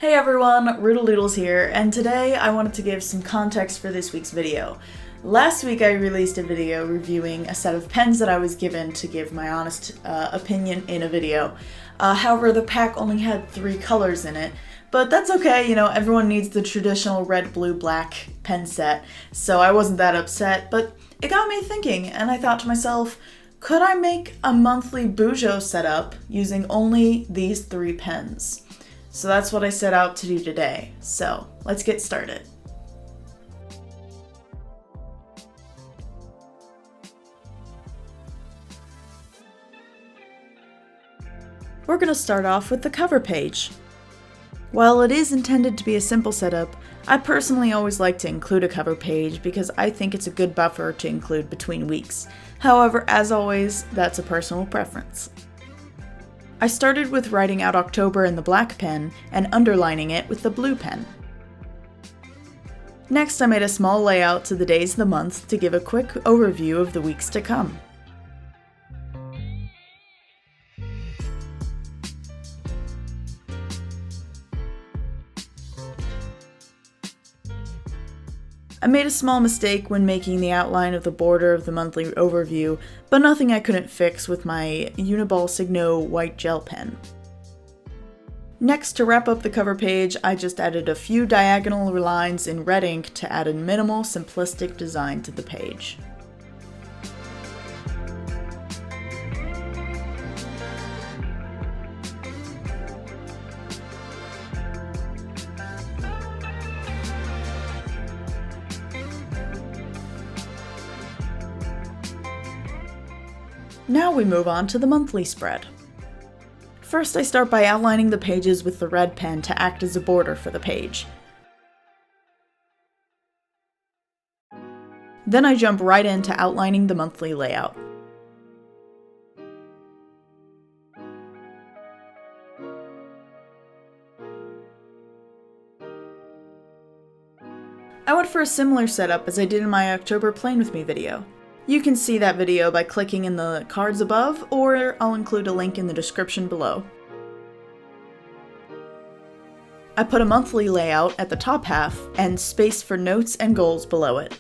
Hey everyone, Doodles here, and today I wanted to give some context for this week's video. Last week I released a video reviewing a set of pens that I was given to give my honest opinion in a video. However, the pack only had 3 colors in it, but that's okay, everyone needs the traditional red, blue, black pen set, so I wasn't that upset, but it got me thinking, and I thought to myself, could I make a monthly Bujo setup using only these 3 pens? So that's what I set out to do today. So let's get started. We're going to start off with the cover page. While it is intended to be a simple setup, I personally always like to include a cover page because I think it's a good buffer to include between weeks. However, as always, that's a personal preference. I started with writing out October in the black pen and underlining it with the blue pen. Next, I made a small layout to the days of the month to give a quick overview of the weeks to come. I made a small mistake when making the outline of the border of the monthly overview, but nothing I couldn't fix with my Uniball Signo white gel pen. Next, to wrap up the cover page, I just added a few diagonal lines in red ink to add a minimal, simplistic design to the page. Now we move on to the monthly spread. First, I start by outlining the pages with the red pen to act as a border for the page. Then I jump right into outlining the monthly layout. I went for a similar setup as I did in my October Plan With Me video. You can see that video by clicking in the cards above, or I'll include a link in the description below. I put a monthly layout at the top half and space for notes and goals below it.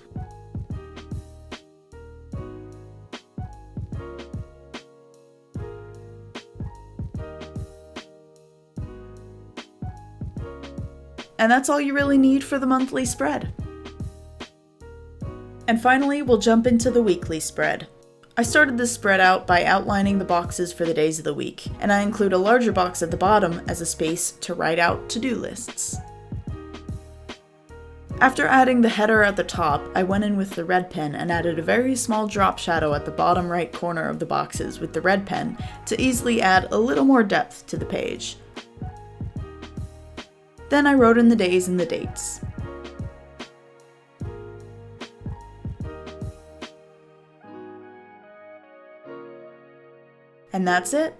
And that's all you really need for the monthly spread. And finally, we'll jump into the weekly spread. I started this spread out by outlining the boxes for the days of the week, and I include a larger box at the bottom as a space to write out to-do lists. After adding the header at the top, I went in with the red pen and added a very small drop shadow at the bottom right corner of the boxes with the red pen to easily add a little more depth to the page. Then I wrote in the days and the dates. And that's it.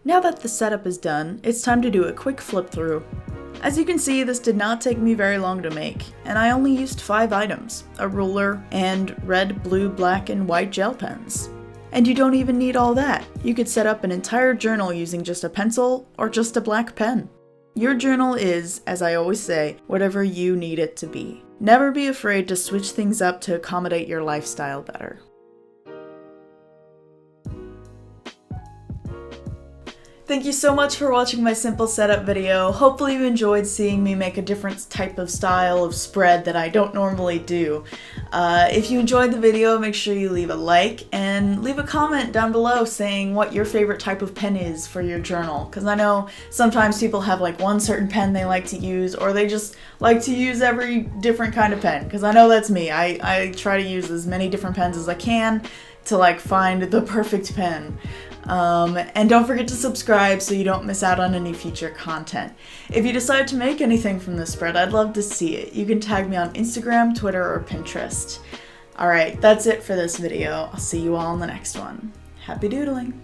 Now that the setup is done, it's time to do a quick flip through. As you can see, this did not take me very long to make, and I only used 5 items, a ruler, and red, blue, black, and white gel pens. And you don't even need all that. You could set up an entire journal using just a pencil or just a black pen. Your journal is, as I always say, whatever you need it to be. Never be afraid to switch things up to accommodate your lifestyle better. Thank you so much for watching my simple setup video. Hopefully you enjoyed seeing me make a different type of style of spread that I don't normally do. If you enjoyed the video, make sure you leave a like and leave a comment down below saying what your favorite type of pen is for your journal. Because I know sometimes people have like one certain pen they like to use, or they just like to use every different kind of pen. Because I know that's me. I try to use as many different pens as I can to find the perfect pen. And don't forget to subscribe so you don't miss out on any future content. If you decide to make anything from this spread, I'd love to see it. You can tag me on Instagram, Twitter, or Pinterest. Alright, that's it for this video. I'll see you all in the next one. Happy doodling!